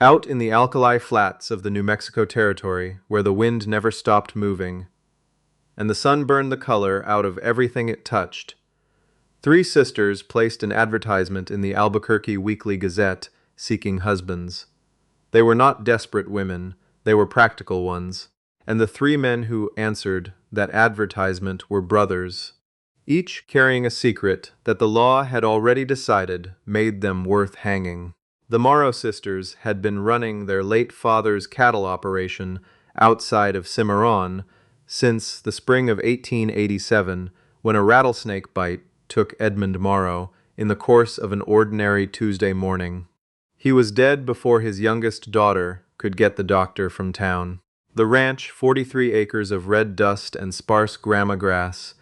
Out in the alkali flats of the New Mexico Territory, where the wind never stopped moving, and the sun burned the color out of everything it touched, three sisters placed an advertisement in the Albuquerque Weekly Gazette seeking husbands. They were not desperate women, they were practical ones, and the three men who answered that advertisement were brothers, each carrying a secret that the law had already decided made them worth hanging. The Morrow sisters had been running their late father's cattle operation outside of Cimarron since the spring of 1887, when a rattlesnake bite took Edmund Morrow in the course of an ordinary Tuesday morning. He was dead before his youngest daughter could get the doctor from town. The ranch, 43 acres of red dust and sparse grama grass,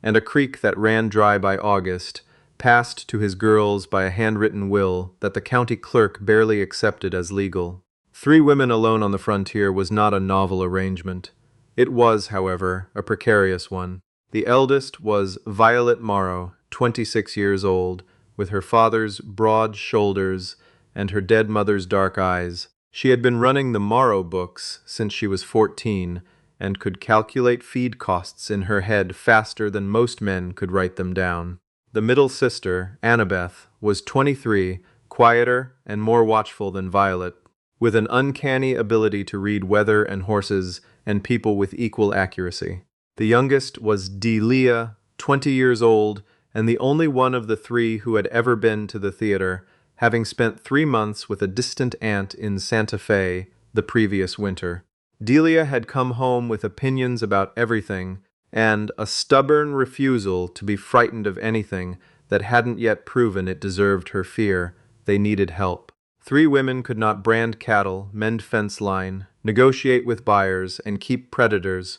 and a creek that ran dry by August, passed to his girls by a handwritten will that the county clerk barely accepted as legal. 3 women alone on the frontier was not a novel arrangement. It was, however, a precarious one. The eldest was Violet Morrow, 26 years old, with her father's broad shoulders and her dead mother's dark eyes. She had been running the Morrow books since she was 14, and could calculate feed costs in her head faster than most men could write them down. The middle sister, Annabeth, was 23, quieter and more watchful than Violet, with an uncanny ability to read weather and horses and people with equal accuracy. The youngest was Delia, 20 years old, and the only one of the 3 who had ever been to the theater, having spent 3 months with a distant aunt in Santa Fe the previous winter. Delia had come home with opinions about everything, and a stubborn refusal to be frightened of anything that hadn't yet proven it deserved her fear. They needed help. 3 women could not brand cattle, mend fence line, negotiate with buyers, and keep predators,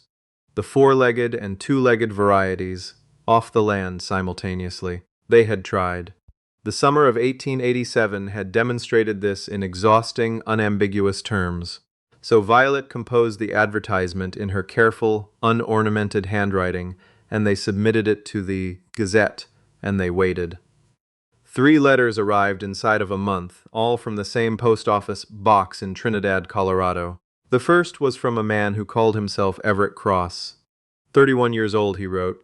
the 4-legged and 2-legged varieties, off the land simultaneously. They had tried. The summer of 1887 had demonstrated this in exhausting, unambiguous terms. So Violet composed the advertisement in her careful, unornamented handwriting, and they submitted it to the Gazette, and they waited. 3 letters arrived inside of a month, all from the same post office box in Trinidad, Colorado. The first was from a man who called himself Everett Cross. 31 years old, he wrote.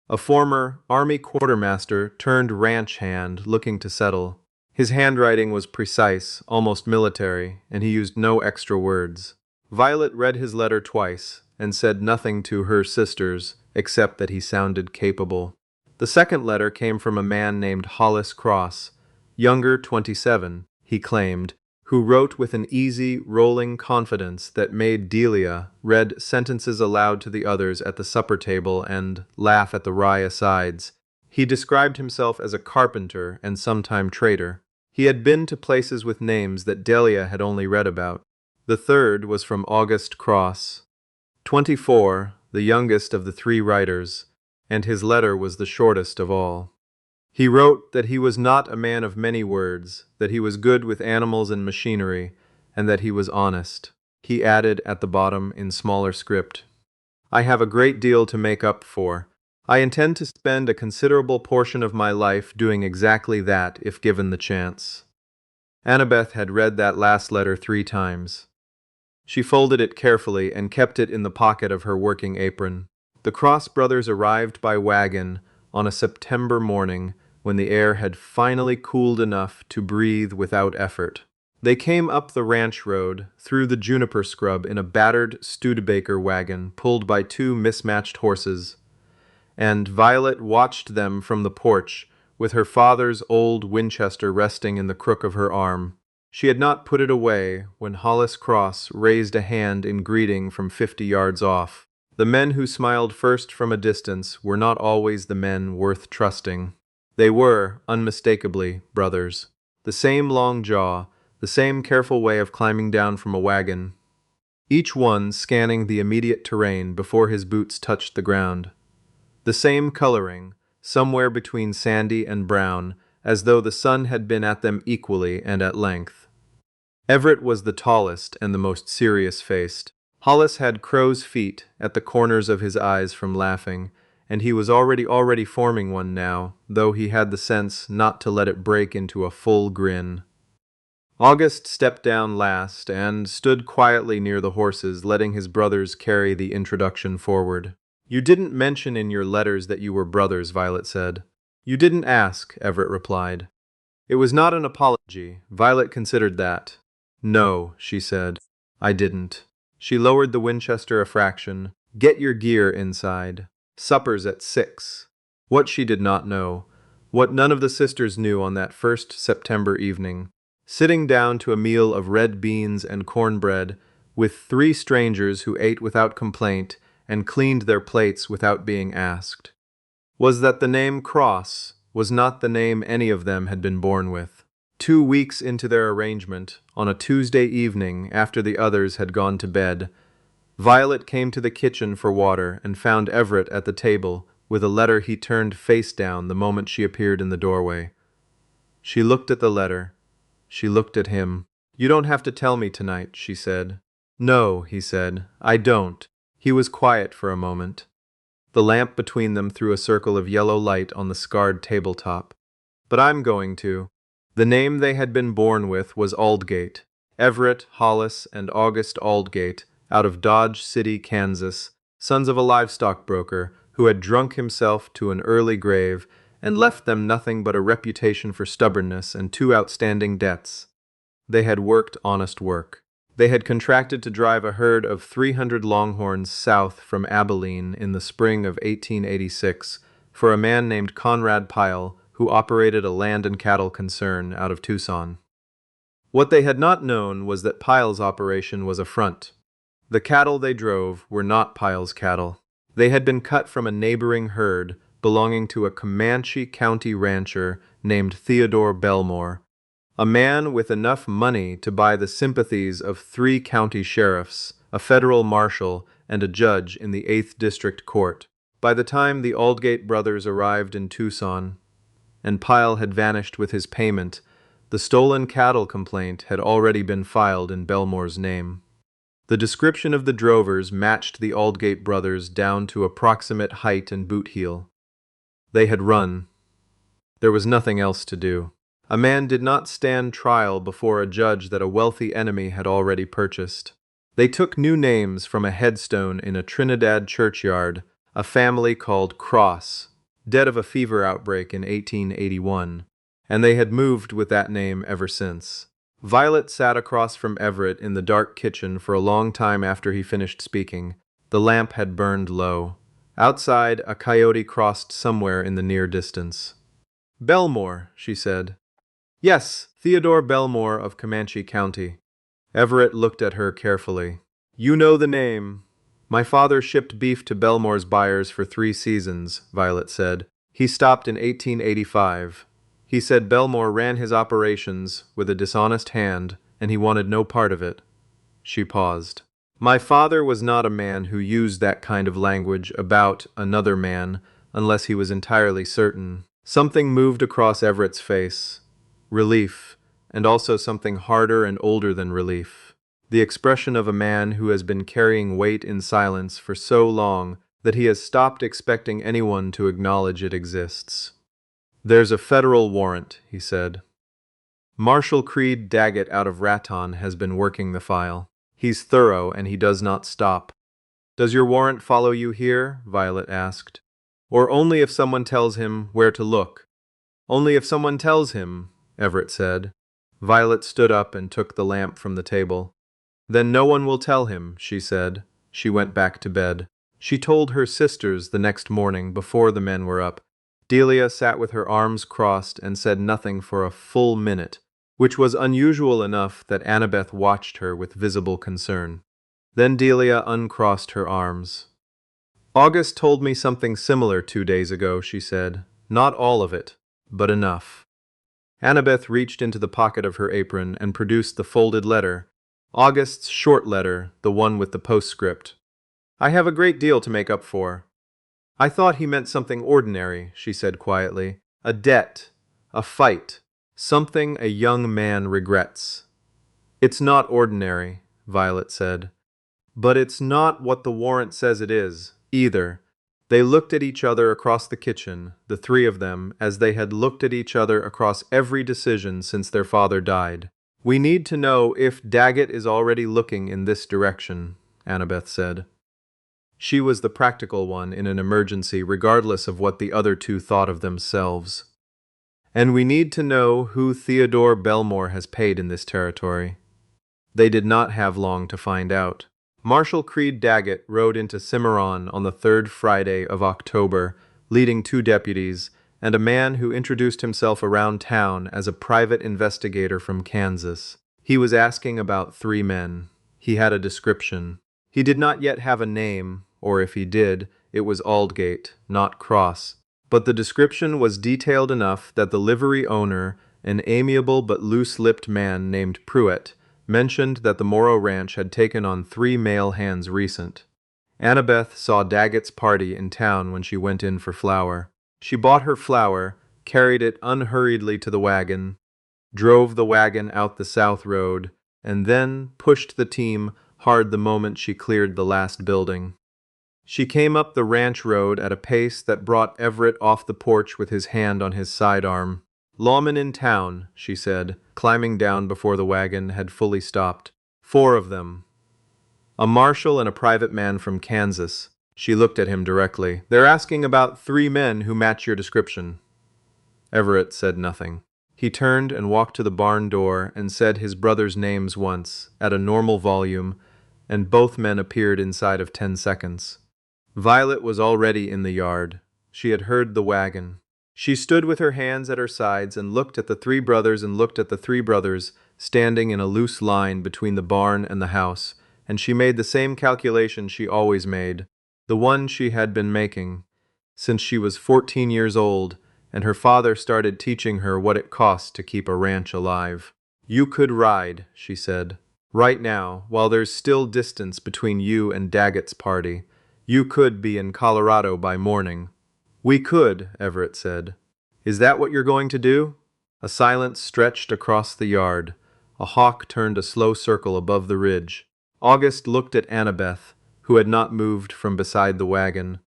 A former Army quartermaster turned ranch hand looking to settle. His handwriting was precise, almost military, and he used no extra words. Violet read his letter twice and said nothing to her sisters except that he sounded capable. The second letter came from a man named Hollis Cross, younger 27, he claimed, who wrote with an easy, rolling confidence that made Delia read sentences aloud to the others at the supper table and laugh at the wry asides. He described himself as a carpenter and sometime trader. He had been to places with names that Delia had only read about. The third was from August Cross, 24, the youngest of the 3 writers, and his letter was the shortest of all. He wrote that he was not a man of many words, that he was good with animals and machinery, and that he was honest. He added at the bottom in smaller script, I have a great deal to make up for. I intend to spend a considerable portion of my life doing exactly that if given the chance. Annabeth had read that last letter 3 times. She folded it carefully and kept it in the pocket of her working apron. The Cross brothers arrived by wagon on a September morning when the air had finally cooled enough to breathe without effort. They came up the ranch road through the juniper scrub in a battered Studebaker wagon pulled by 2 mismatched horses, and Violet watched them from the porch with her father's old Winchester resting in the crook of her arm. She had not put it away when Hollis Cross raised a hand in greeting from 50 yards off. The men who smiled first from a distance were not always the men worth trusting. They were, unmistakably, brothers. The same long jaw, the same careful way of climbing down from a wagon, each one scanning the immediate terrain before his boots touched the ground. The same coloring, somewhere between sandy and brown, as though the sun had been at them equally and at length. Everett was the tallest and the most serious-faced. Hollis had crow's feet at the corners of his eyes from laughing, and he was already forming one now, though he had the sense not to let it break into a full grin. August stepped down last and stood quietly near the horses, letting his brothers carry the introduction forward. You didn't mention in your letters that you were brothers, Violet said. You didn't ask, Everett replied. It was not an apology. Violet considered that. No, she said. I didn't. She lowered the Winchester a fraction. Get your gear inside. Supper's at 6. What she did not know, what none of the sisters knew on that first September evening, sitting down to a meal of red beans and cornbread with 3 strangers who ate without complaint and cleaned their plates without being asked, was that the name Cross was not the name any of them had been born with. 2 weeks into their arrangement, on a Tuesday evening after the others had gone to bed, Violet came to the kitchen for water and found Everett at the table with a letter he turned face down the moment she appeared in the doorway. She looked at the letter. She looked at him. You don't have to tell me tonight, she said. No, he said, I don't. He was quiet for a moment. The lamp between them threw a circle of yellow light on the scarred tabletop. But I'm going to. The name they had been born with was Aldgate. Everett, Hollis, and August Aldgate, out of Dodge City, Kansas, sons of a livestock broker who had drunk himself to an early grave and left them nothing but a reputation for stubbornness and 2 outstanding debts. They had worked honest work. They had contracted to drive a herd of 300 longhorns south from Abilene in the spring of 1886 for a man named Conrad Pyle, who operated a land and cattle concern out of Tucson. What they had not known was that Pyle's operation was a front. The cattle they drove were not Pyle's cattle. They had been cut from a neighboring herd belonging to a Comanche County rancher named Theodore Belmore, a man with enough money to buy the sympathies of 3 county sheriffs, a federal marshal, and a judge in the 8th District Court. By the time the Aldgate brothers arrived in Tucson, and Pyle had vanished with his payment, the stolen cattle complaint had already been filed in Belmore's name. The description of the drovers matched the Aldgate brothers down to approximate height and boot heel. They had run. There was nothing else to do. A man did not stand trial before a judge that a wealthy enemy had already purchased. They took new names from a headstone in a Trinidad churchyard, a family called Cross, dead of a fever outbreak in 1881, and they had moved with that name ever since. Violet sat across from Everett in the dark kitchen for a long time after he finished speaking. The lamp had burned low. Outside, a coyote crossed somewhere in the near distance. Belmore, she said. Yes, Theodore Belmore of Comanche County. Everett looked at her carefully. You know the name. My father shipped beef to Belmore's buyers for 3 seasons, Violet said. He stopped in 1885. He said Belmore ran his operations with a dishonest hand, and he wanted no part of it. She paused. My father was not a man who used that kind of language about another man unless he was entirely certain. Something moved across Everett's face. Relief, and also something harder and older than relief. The expression of a man who has been carrying weight in silence for so long that he has stopped expecting anyone to acknowledge it exists. There's a federal warrant, he said. Marshal Creed Daggett out of Raton has been working the file. He's thorough and he does not stop. Does your warrant follow you here? Violet asked. Or only if someone tells him where to look? Only if someone tells him, Everett said. Violet stood up and took the lamp from the table. Then no one will tell him, she said. She went back to bed. She told her sisters the next morning before the men were up. Delia sat with her arms crossed and said nothing for a full minute, which was unusual enough that Annabeth watched her with visible concern. Then Delia uncrossed her arms. August told me something similar 2 days ago, she said. Not all of it, but enough. Annabeth reached into the pocket of her apron and produced the folded letter, August's short letter, the one with the postscript. I have a great deal to make up for. I thought he meant something ordinary, she said quietly. A debt, a fight, something a young man regrets. It's not ordinary, Violet said. But it's not what the warrant says it is, either. They looked at each other across the kitchen, the 3 of them, as they had looked at each other across every decision since their father died. We need to know if Daggett is already looking in this direction, Annabeth said. She was the practical one in an emergency, regardless of what the other two thought of themselves. And we need to know who Theodore Belmore has paid in this territory. They did not have long to find out. Marshal Creed Daggett rode into Cimarron on the 3rd Friday of October, leading 2 deputies and a man who introduced himself around town as a private investigator from Kansas. He was asking about 3 men. He had a description. He did not yet have a name, or if he did, it was Aldgate, not Cross. But the description was detailed enough that the livery owner, an amiable but loose-lipped man named Pruitt, mentioned that the Morrow Ranch had taken on 3 male hands recent. Annabeth saw Daggett's party in town when she went in for flour. She bought her flour, carried it unhurriedly to the wagon, drove the wagon out the south road, and then pushed the team hard the moment she cleared the last building. She came up the ranch road at a pace that brought Everett off the porch with his hand on his sidearm. "Lawmen in town," she said, climbing down before the wagon had fully stopped. 4 of them. A marshal and a private man from Kansas. She looked at him directly. "They're asking about 3 men who match your description." Everett said nothing. He turned and walked to the barn door and said his brother's names once, at a normal volume, and both men appeared inside of 10 seconds. Violet was already in the yard. She had heard the wagon. She stood with her hands at her sides and looked at the 3 brothers and looked at the 3 brothers standing in a loose line between the barn and the house, and she made the same calculation she always made, the one she had been making since she was 14 years old, and her father started teaching her what it cost to keep a ranch alive. "You could ride," she said. "Right now, while there's still distance between you and Daggett's party. You could be in Colorado by morning." "We could," Everett said. "Is that what you're going to do?" A silence stretched across the yard. A hawk turned a slow circle above the ridge. August looked at Annabeth, who had not moved from beside the wagon.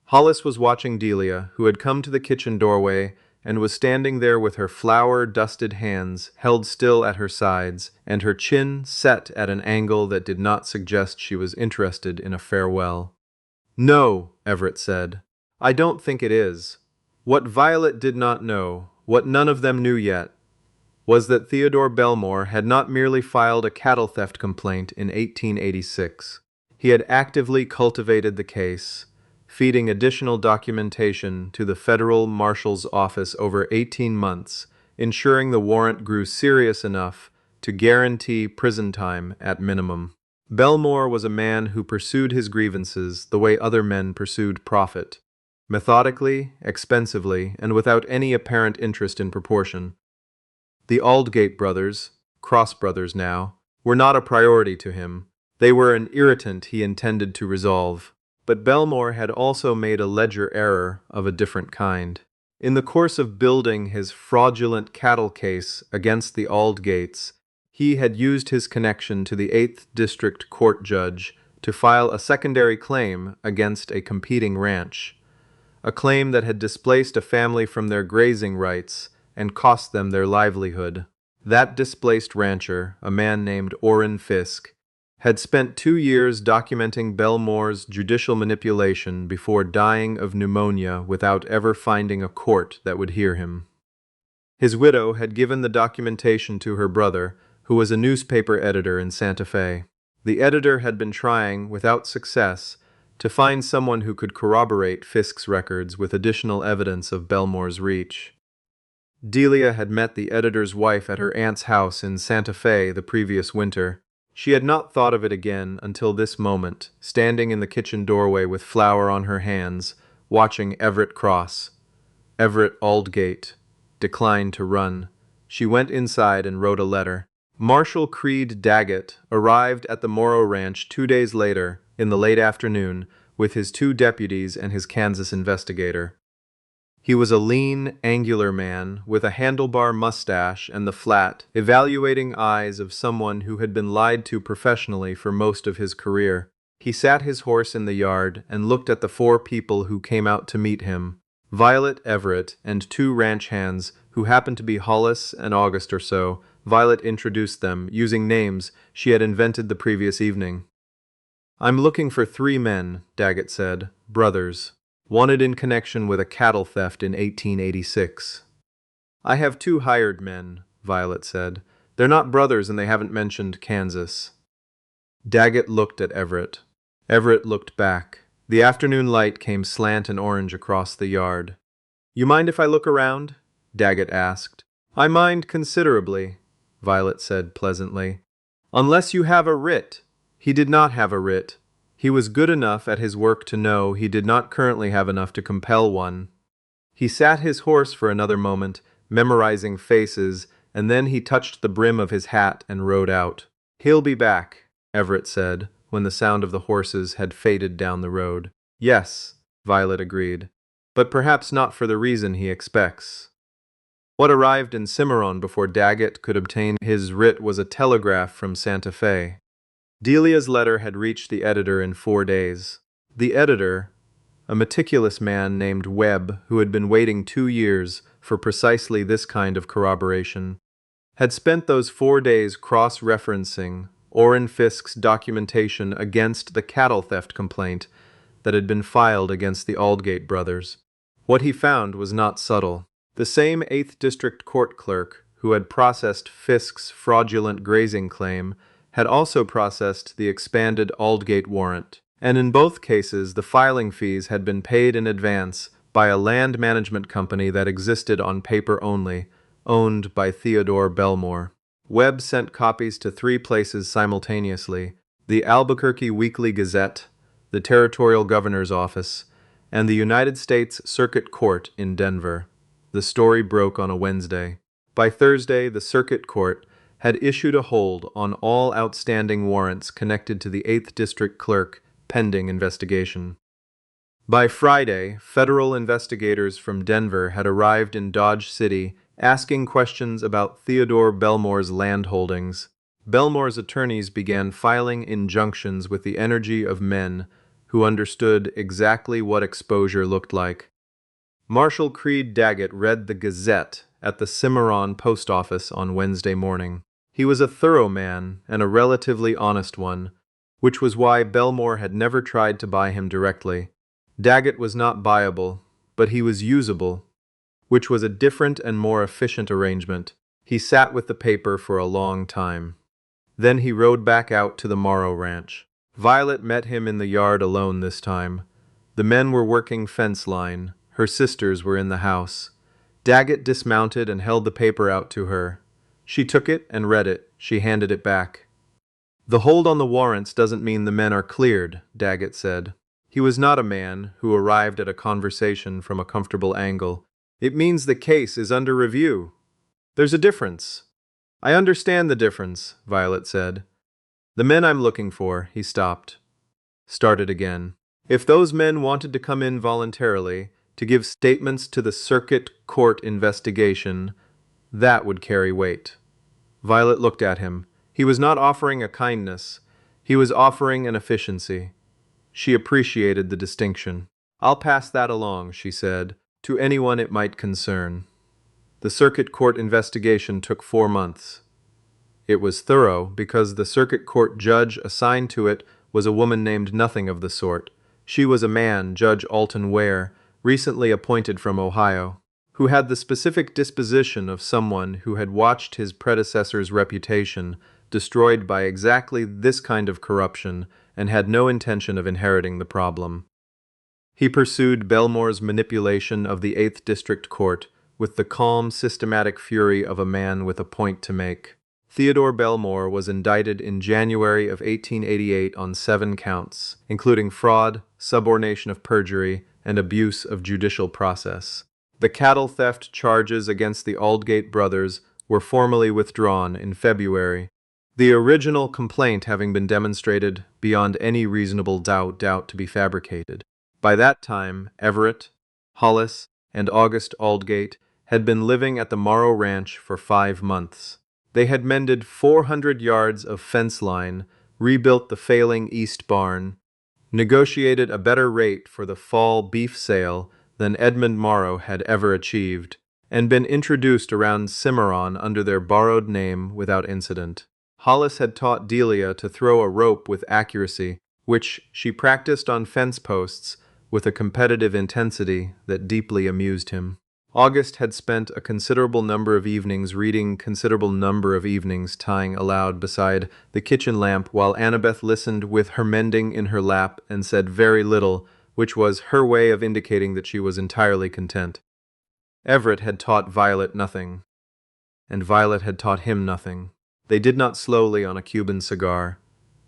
Hollis was watching Delia, who had come to the kitchen doorway and was standing there with her flour-dusted hands held still at her sides and her chin set at an angle that did not suggest she was interested in a farewell. "No," Everett said. "I don't think it is." What Violet did not know, what none of them knew yet, was that Theodore Belmore had not merely filed a cattle theft complaint in 1886. He had actively cultivated the case, feeding additional documentation to the federal marshal's office over 18 months, ensuring the warrant grew serious enough to guarantee prison time at minimum. Belmore was a man who pursued his grievances the way other men pursued profit, methodically, expensively, and without any apparent interest in proportion. The Aldgate brothers, Cross brothers now, were not a priority to him. They were an irritant he intended to resolve. But Belmore had also made a ledger error of a different kind. In the course of building his fraudulent cattle case against the Aldgates, he had used his connection to the 8th District Court judge to file a secondary claim against a competing ranch, a claim that had displaced a family from their grazing rights and cost them their livelihood. That displaced rancher, a man named Orrin Fisk, had spent 2 years documenting Belmore's judicial manipulation before dying of pneumonia without ever finding a court that would hear him. His widow had given the documentation to her brother, who was a newspaper editor in Santa Fe. The editor had been trying, without success, to find someone who could corroborate Fisk's records with additional evidence of Belmore's reach. Delia had met the editor's wife at her aunt's house in Santa Fe the previous winter. She had not thought of it again until this moment, standing in the kitchen doorway with flour on her hands, watching Everett Cross. Everett Aldgate declined to run. She went inside and wrote a letter. Marshal Creed Daggett arrived at the Morrow Ranch 2 days later, in the late afternoon, with his 2 deputies and his Kansas investigator. He was a lean, angular man with a handlebar mustache and the flat, evaluating eyes of someone who had been lied to professionally for most of his career. He sat his horse in the yard and looked at the 4 people who came out to meet him, Violet, Everett, and 2 ranch hands who happened to be Hollis and August or so, Violet introduced them, using names she had invented the previous evening. "I'm looking for 3 men," Daggett said, "brothers, wanted in connection with a cattle theft in 1886. "I have 2 hired men," Violet said. "They're not brothers and they haven't mentioned Kansas." Daggett looked at Everett. Everett looked back. The afternoon light came slant and orange across the yard. "You mind if I look around?" Daggett asked. "I mind considerably," Violet said pleasantly. "Unless you have a writ." He did not have a writ. He was good enough at his work to know he did not currently have enough to compel one. He sat his horse for another moment, memorizing faces, and then he touched the brim of his hat and rode out. "He'll be back," Everett said, when the sound of the horses had faded down the road. "Yes," Violet agreed, "but perhaps not for the reason he expects." What arrived in Cimarron before Daggett could obtain his writ was a telegraph from Santa Fe. Delia's letter had reached the editor in 4 days. The editor, a meticulous man named Webb, who had been waiting 2 years for precisely this kind of corroboration, had spent those 4 days cross-referencing Orrin Fisk's documentation against the cattle theft complaint that had been filed against the Aldgate brothers. What he found was not subtle. The same 8th District Court clerk who had processed Fisk's fraudulent grazing claim had also processed the expanded Aldgate warrant, and in both cases the filing fees had been paid in advance by a land management company that existed on paper only, owned by Theodore Belmore. Webb sent copies to 3 places simultaneously: the Albuquerque Weekly Gazette, the Territorial Governor's Office, and the United States Circuit Court in Denver. The story broke on a Wednesday. By Thursday, the Circuit Court had issued a hold on all outstanding warrants connected to the 8th District Clerk pending investigation. By Friday, federal investigators from Denver had arrived in Dodge City asking questions about Theodore Belmore's land holdings. Belmore's attorneys began filing injunctions with the energy of men who understood exactly what exposure looked like. Marshal Creed Daggett read the Gazette at the Cimarron post office on Wednesday morning. He was a thorough man and a relatively honest one, which was why Belmore had never tried to buy him directly. Daggett was not buyable, but he was usable, which was a different and more efficient arrangement. He sat with the paper for a long time. Then he rode back out to the Morrow Ranch. Violet met him in the yard alone this time. The men were working fence line. Her sisters were in the house. Daggett dismounted and held the paper out to her. She took it and read it. She handed it back. "The hold on the warrants doesn't mean the men are cleared," Daggett said. He was not a man who arrived at a conversation from a comfortable angle. "It means the case is under review. There's a difference." "I understand the difference," Violet said. "The men I'm looking for," he stopped. Started again. "If those men wanted to come in voluntarily, to give statements to the Circuit Court investigation, that would carry weight." Violet looked at him. He was not offering a kindness. He was offering an efficiency. She appreciated the distinction. "I'll pass that along," she said, "to anyone it might concern." The Circuit Court investigation took 4 months. It was thorough because the Circuit Court judge assigned to it was a woman named nothing of the sort. She was a man, Judge Alton Ware, recently appointed from Ohio, who had the specific disposition of someone who had watched his predecessor's reputation destroyed by exactly this kind of corruption and had no intention of inheriting the problem. He pursued Belmore's manipulation of the 8th District Court with the calm, systematic fury of a man with a point to make. Theodore Belmore was indicted in January of 1888 on 7 counts, including fraud, subornation of perjury, and abuse of judicial process. The cattle theft charges against the Aldgate brothers were formally withdrawn in February, the original complaint having been demonstrated beyond any reasonable doubt to be fabricated. By that time, Everett, Hollis, and August Aldgate had been living at the Morrow Ranch for 5 months. They had mended 400 yards of fence line, rebuilt the failing east barn, negotiated a better rate for the fall beef sale than Edmund Morrow had ever achieved, and been introduced around Cimarron under their borrowed name without incident. Hollis had taught Delia to throw a rope with accuracy, which she practiced on fence posts with a competitive intensity that deeply amused him. August had spent a considerable number of evenings reading, considerable number of evenings tying aloud beside the kitchen lamp while Annabeth listened with her mending in her lap and said very little, which was her way of indicating that she was entirely content. Everett had taught Violet nothing, and Violet had taught him nothing. They did not slowly on a Cuban cigar.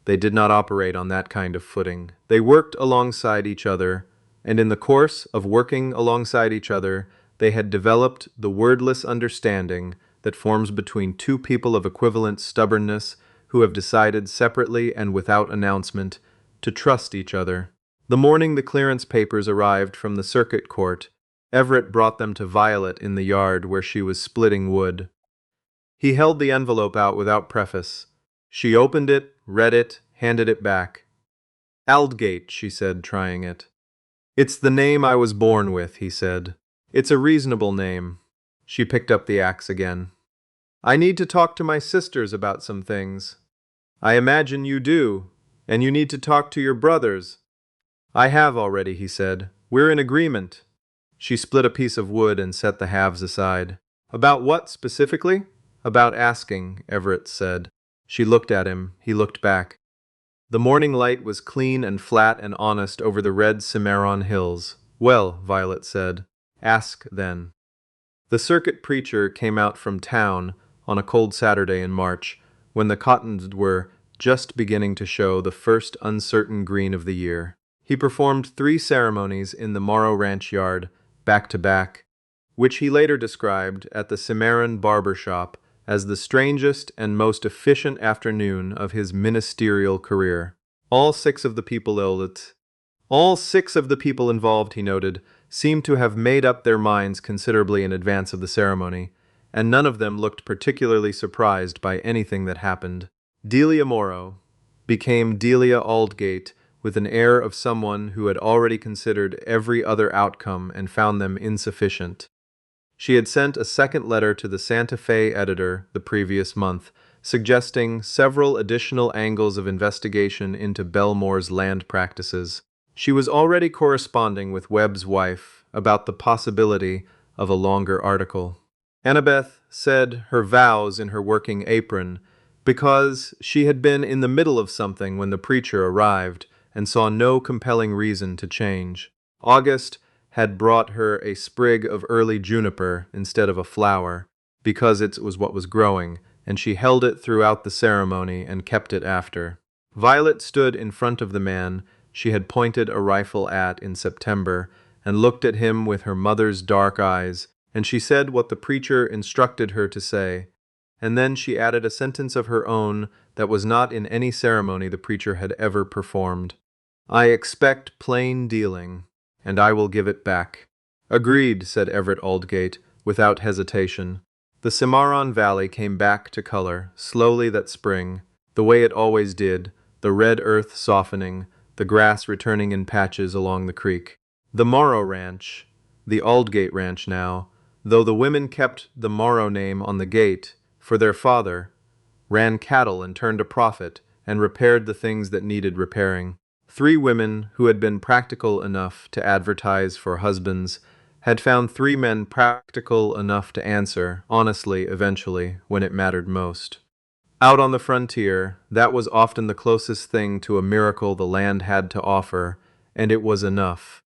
They did not operate on that kind of footing. They worked alongside each other, and in the course of working alongside each other, they had developed the wordless understanding that forms between two people of equivalent stubbornness who have decided separately and without announcement to trust each other. The morning the clearance papers arrived from the circuit court, Everett brought them to Violet in the yard where she was splitting wood. He held the envelope out without preface. She opened it, read it, handed it back. "Aldgate," she said, trying it. "It's the name I was born with," he said. "It's a reasonable name." She picked up the axe again. "I need to talk to my sisters about some things." "I imagine you do, and you need to talk to your brothers." "I have already," he said. "We're in agreement." She split a piece of wood and set the halves aside. "About what, specifically?" "About asking," Everett said. She looked at him. He looked back. The morning light was clean and flat and honest over the red Cimarron hills. "Well," Violet said. "Ask, then." The circuit preacher came out from town on a cold Saturday in March, when the cottons were just beginning to show the first uncertain green of the year. He performed 3 ceremonies in the Morrow Ranch yard, back to back, which he later described at the Cimarron barber shop as the strangest and most efficient afternoon of his ministerial career. All six of the people involved, he noted, seemed to have made up their minds considerably in advance of the ceremony, and none of them looked particularly surprised by anything that happened. Delia Morrow became Delia Aldgate with an air of someone who had already considered every other outcome and found them insufficient. She had sent a second letter to the Santa Fe editor the previous month, suggesting several additional angles of investigation into Belmore's land practices. She was already corresponding with Webb's wife about the possibility of a longer article. Annabeth said her vows in her working apron because she had been in the middle of something when the preacher arrived and saw no compelling reason to change. August had brought her a sprig of early juniper instead of a flower, because it was what was growing, and she held it throughout the ceremony and kept it after. Violet stood in front of the man she had pointed a rifle at in September and looked at him with her mother's dark eyes, and she said what the preacher instructed her to say, and then she added a sentence of her own that was not in any ceremony the preacher had ever performed. "I expect plain dealing, and I will give it back." "Agreed," said Everett Aldgate, without hesitation. The Cimarron Valley came back to color, slowly that spring, the way it always did, the red earth softening, the grass returning in patches along the creek. The Morrow Ranch, the Aldgate Ranch now, though the women kept the Morrow name on the gate, for their father, ran cattle and turned a profit, and repaired the things that needed repairing. 3 women who had been practical enough to advertise for husbands had found 3 men practical enough to answer, honestly, eventually, when it mattered most. Out on the frontier, that was often the closest thing to a miracle the land had to offer, and it was enough.